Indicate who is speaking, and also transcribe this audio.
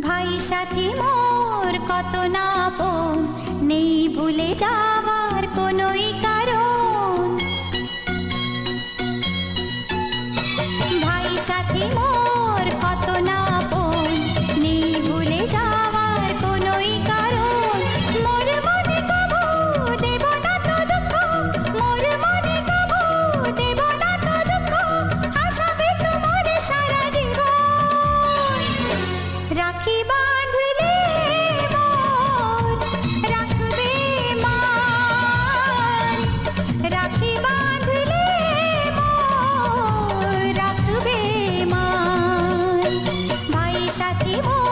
Speaker 1: ভাই সাথী মোর কত না আপন, নেই ভুলে যাওয়ার কোনোই কারণ। ভাই সাথী মোর কত না আপন, নেই ভুলে যাওয়ার কোনোই কারণ। মোর মনে কবু দেব না তো দুঃখ, মোর মনে কবু দেব না তো দুঃখ, আশাবে তোমার সারা জীবন। রাখি বাঁধলে মোর রাখবে মান, রাখি বাঁধলে মোর রাখবে মান। ভাই সাথী মোর